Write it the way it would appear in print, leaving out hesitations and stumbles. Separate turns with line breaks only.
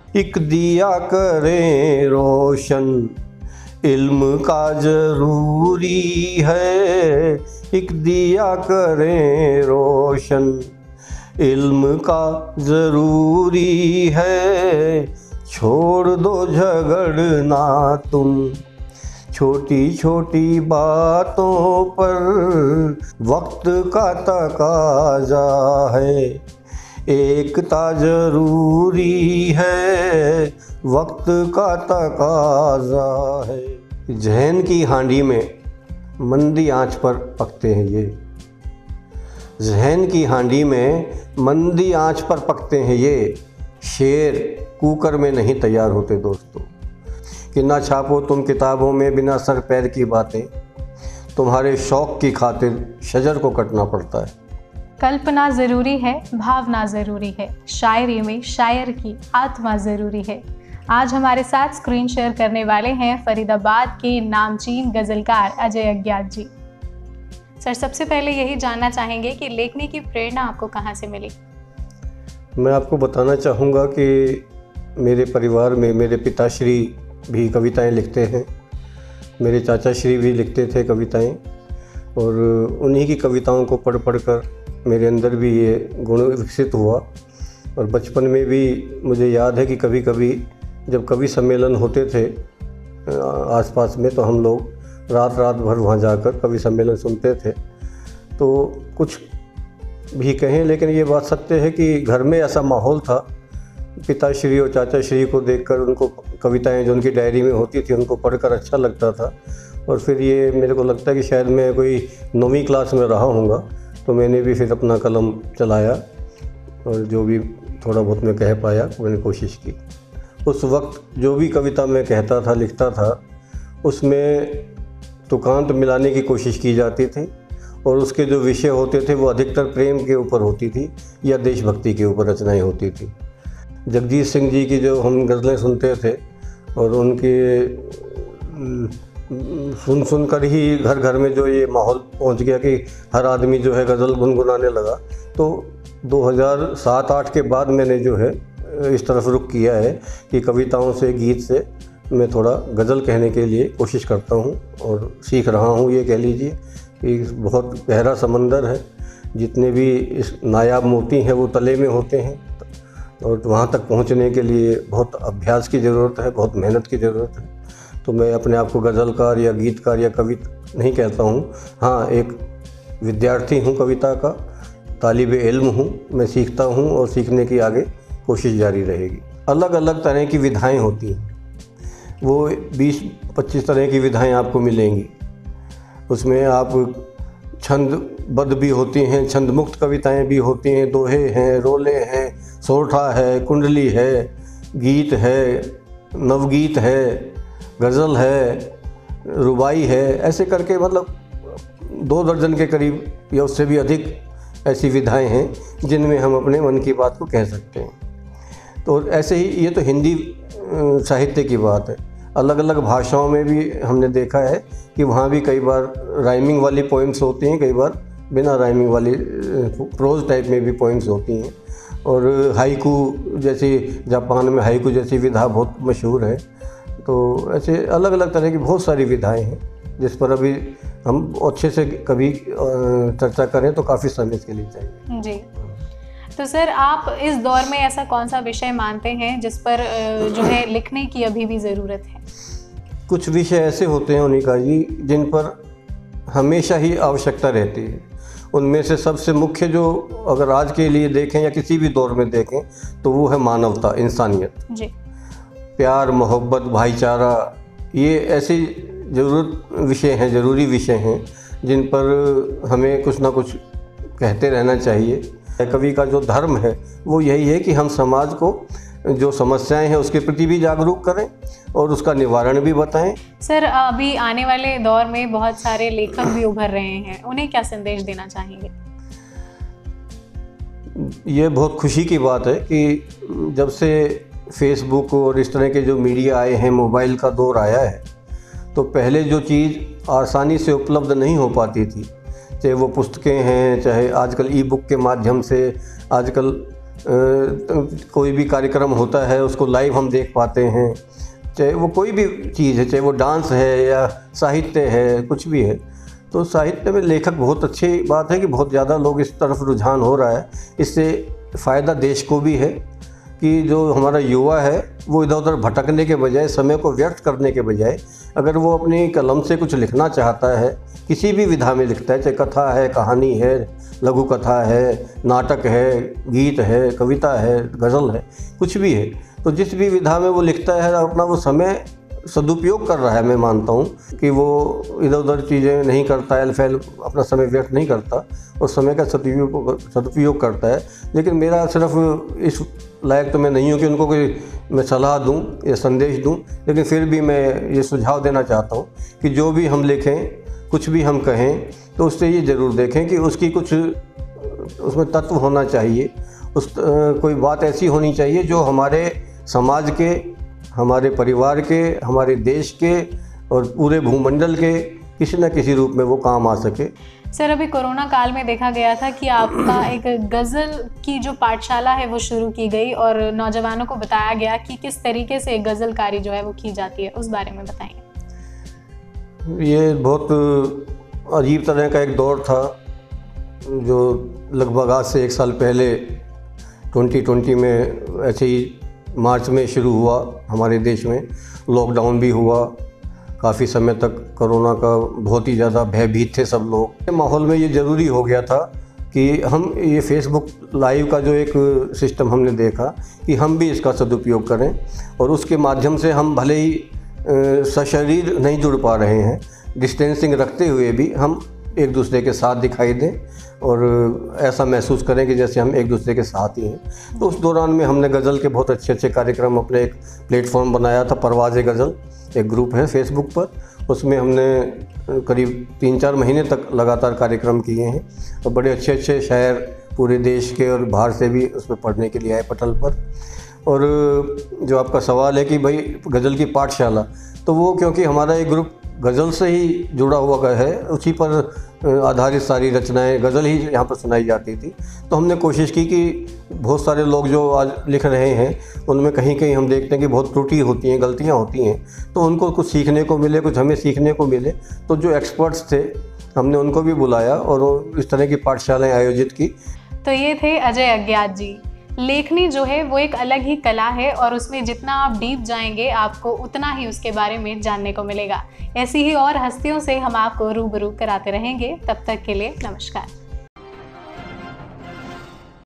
एक दिया करें रोशन, इल्म का ज़रूरी है। एक दिया करें रोशन, इल्म का ज़रूरी है। छोड़ दो झगड़ना तुम छोटी छोटी बातों पर, वक्त का तकाजा है। एकता ज़रूरी है, वक्त का तकाजा है। जहन की हांडी में मंदी आंच पर पकते हैं ये, जहन की हांडी में मंदी आंच पर पकते हैं ये। शेर कुकर में नहीं तैयार होते दोस्तों, कि ना छापो तुम किताबों में बिना सर पैर की बातें। तुम्हारे शौक़ की खातिर शजर को कटना पड़ता है।
कल्पना ज़रूरी है, भावना ज़रूरी है, शायरी में शायर की आत्मा ज़रूरी है। आज हमारे साथ स्क्रीन शेयर करने वाले हैं फरीदाबाद के नामचीन गज़लकार अजय अज्ञात जी। सर, सबसे पहले यही जानना चाहेंगे कि लिखने की प्रेरणा आपको कहाँ से मिली?
मैं आपको बताना चाहूँगा कि मेरे परिवार में मेरे पिताश्री भी कविताएं लिखते हैं, मेरे चाचाश्री भी लिखते थे कविताएं, और उन्हीं की कविताओं को पढ़ पढ़ कर मेरे अंदर भी ये गुण विकसित हुआ। और बचपन में भी मुझे याद है कि कभी कभी जब कवि सम्मेलन होते थे आसपास में, तो हम लोग रात रात भर वहाँ जाकर कवि सम्मेलन सुनते थे। तो कुछ भी कहें, लेकिन ये बात सत्य है कि घर में ऐसा माहौल था। पिताश्री और चाचाश्री को देखकर उनको कविताएं जो उनकी डायरी में होती थी उनको पढ़कर अच्छा लगता था। और फिर ये मेरे को लगता है कि शायद मैं कोई 9वीं क्लास में रहा हूँगा, तो मैंने भी फिर अपना कलम चलाया और जो भी थोड़ा बहुत मैं कह पाया मैंने कोशिश की। उस वक्त जो भी कविता मैं कहता था, लिखता था, उसमें तुकांत मिलाने की कोशिश की जाती थी, और उसके जो विषय होते थे वो अधिकतर प्रेम के ऊपर होती थी या देशभक्ति के ऊपर रचनाएं होती थी। जगजीत सिंह जी की जो हम गज़लें सुनते थे, और उनके सुन कर ही घर घर में जो ये माहौल पहुंच गया कि हर आदमी जो है गज़ल गुनगुनाने लगा, तो 2007-8 के बाद मैंने जो है इस तरफ रुख किया है कि कविताओं से, गीत से मैं थोड़ा गज़ल कहने के लिए कोशिश करता हूँ और सीख रहा हूँ। ये कह लीजिए कि बहुत गहरा समंदर है, जितने भी इस नायाब मोती हैं वो तले में होते हैं, और वहाँ तक पहुँचने के लिए बहुत अभ्यास की ज़रूरत है, बहुत मेहनत की ज़रूरत है। तो मैं अपने आप को गज़लकार या गीतकार या कवि नहीं कहता हूँ। हाँ, एक विद्यार्थी हूँ कविता का, तालिबे इल्म हूँ, मैं सीखता हूँ और सीखने की आगे कोशिश जारी रहेगी। अलग अलग तरह की विधाएं होती हैं, वो 20-25 तरह की विधाएं आपको मिलेंगी। उसमें आप छंदबद्ध भी होती हैं, छंद मुक्त कविताएं भी होती हैं, दोहे हैं, रोले हैं, सोरठा है, कुंडली है, गीत है, नवगीत है, गज़ल है, रुबाई है, ऐसे करके मतलब 2 दर्जन के करीब या उससे भी अधिक ऐसी विधाएं हैं जिनमें हम अपने मन की बात को कह सकते हैं। तो ऐसे ही ये तो हिंदी साहित्य की बात है। अलग अलग भाषाओं में भी हमने देखा है कि वहाँ भी कई बार राइमिंग वाली पोइम्स होती हैं, कई बार बिना राइमिंग वाली प्रोज टाइप में भी पोइम्स होती हैं। और हाइकू जैसी, जापान में हाइकू जैसी विधा बहुत मशहूर है। तो ऐसे अलग अलग तरह की बहुत सारी विधाएं हैं जिस पर अभी हम अच्छे से कभी चर्चा करें तो काफ़ी समय इसके लिए चाहिए।
जी, तो सर आप इस दौर में ऐसा कौन सा विषय मानते हैं जिस पर जो है लिखने की अभी भी ज़रूरत है?
कुछ विषय ऐसे होते हैं उन्हीं का जी जिन पर हमेशा ही आवश्यकता रहती है। उनमें से सबसे मुख्य जो अगर आज के लिए देखें या किसी भी दौर में देखें तो वो है मानवता, इंसानियत
जी।
प्यार, मोहब्बत, भाईचारा, ये ऐसे विषय हैं, ज़रूरी विषय हैं जिन पर हमें कुछ ना कुछ कहते रहना चाहिए। कवि का जो धर्म है वो यही है कि हम समाज को जो समस्याएं हैं उसके प्रति भी जागरूक करें और उसका निवारण भी बताएं।
सर, अभी आने वाले दौर में बहुत सारे लेखक भी उभर रहे हैं, उन्हें क्या संदेश देना चाहेंगे?
ये बहुत खुशी की बात है कि जब से फेसबुक और इस तरह के जो मीडिया आए हैं, मोबाइल का दौर आया है, तो पहले जो चीज़ आसानी से उपलब्ध नहीं हो पाती थी, चाहे वो पुस्तकें हैं, चाहे आजकल ई बुक के माध्यम से आजकल कोई भी कार्यक्रम होता है उसको लाइव हम देख पाते हैं, चाहे वो कोई भी चीज़ है, चाहे वो डांस है या साहित्य है, कुछ भी है। तो साहित्य में लेखक बहुत अच्छी बात है कि बहुत ज़्यादा लोग इस तरफ रुझान हो रहा है। इससे फ़ायदा देश को भी है कि जो हमारा युवा है वो इधर उधर भटकने के बजाय, समय को व्यर्थ करने के बजाय, अगर वो अपनी कलम से कुछ लिखना चाहता है, किसी भी विधा में लिखता है, चाहे कथा है, कहानी है, लघु कथा है, नाटक है, गीत है, कविता है, गज़ल है, कुछ भी है, तो जिस भी विधा में वो लिखता है अपना वो समय सदुपयोग कर रहा है। मैं मानता हूँ कि वो इधर उधर चीज़ें नहीं करता है, फैल अपना समय व्यर्थ नहीं करता और समय का सदुपयोग करता है। लेकिन मेरा सिर्फ इस लायक तो मैं नहीं हूँ कि उनको कोई मैं सलाह दूँ या संदेश दूँ, लेकिन फिर भी मैं ये सुझाव देना चाहता हूँ कि जो भी हम लिखें, कुछ भी हम कहें, तो उससे ये ज़रूर देखें कि उसकी कुछ उसमें तत्व होना चाहिए, कोई बात ऐसी होनी चाहिए जो हमारे समाज के, हमारे परिवार के, हमारे देश के और पूरे भूमंडल के किसी न किसी रूप में वो काम आ सके।
सर, अभी कोरोना काल में देखा गया था कि आपका एक गज़ल की जो पाठशाला है वो शुरू की गई और नौजवानों को बताया गया कि किस तरीके से गज़लकारी जो है वो की जाती है, उस बारे में बताएंगे।
ये बहुत अजीब तरह का एक दौर था जो लगभग आज से 1 साल पहले 2020 में ऐसे ही मार्च में शुरू हुआ। हमारे देश में लॉकडाउन भी हुआ, काफ़ी समय तक कोरोना का बहुत ही ज़्यादा भयभीत थे सब लोग। माहौल में ये ज़रूरी हो गया था कि हम ये फेसबुक लाइव का जो एक सिस्टम हमने देखा कि हम भी इसका सदुपयोग करें और उसके माध्यम से हम भले ही सशरीर नहीं जुड़ पा रहे हैं, डिस्टेंसिंग रखते हुए भी हम एक दूसरे के साथ दिखाई दें और ऐसा महसूस करें कि जैसे हम एक दूसरे के साथ ही हैं। तो उस दौरान में हमने गज़ल के बहुत अच्छे अच्छे कार्यक्रम, अपने एक प्लेटफॉर्म बनाया था, परवाज़े गज़ल एक ग्रुप है फेसबुक पर, उसमें हमने करीब 3-4 महीने तक लगातार कार्यक्रम किए हैं और बड़े अच्छे अच्छे शायर पूरे देश के और बाहर से भी उसमें पढ़ने के लिए आए पटल पर। और जो आपका सवाल है कि भाई गज़ल की पाठशाला, तो वो क्योंकि हमारा एक ग्रुप गज़ल से ही जुड़ा हुआ है, उसी पर आधारित सारी रचनाएं गज़ल ही यहाँ पर सुनाई जाती थी। तो हमने कोशिश की कि बहुत सारे लोग जो आज लिख रहे हैं उनमें कहीं कहीं हम देखते हैं कि बहुत त्रुटि होती हैं, गलतियाँ होती हैं, तो उनको कुछ सीखने को मिले, कुछ हमें सीखने को मिले। तो जो एक्सपर्ट्स थे हमने उनको भी बुलाया और इस तरह की पाठशालाएँ आयोजित की।
तो ये थे अजय अज्ञात जी। लेखनी जो है वो एक अलग ही कला है और उसमें जितना आप डीप जाएंगे आपको उतना ही उसके बारे में जानने को मिलेगा। ऐसी ही और हस्तियों से हम आपको रूबरू कराते रहेंगे। तब तक के लिए नमस्कार।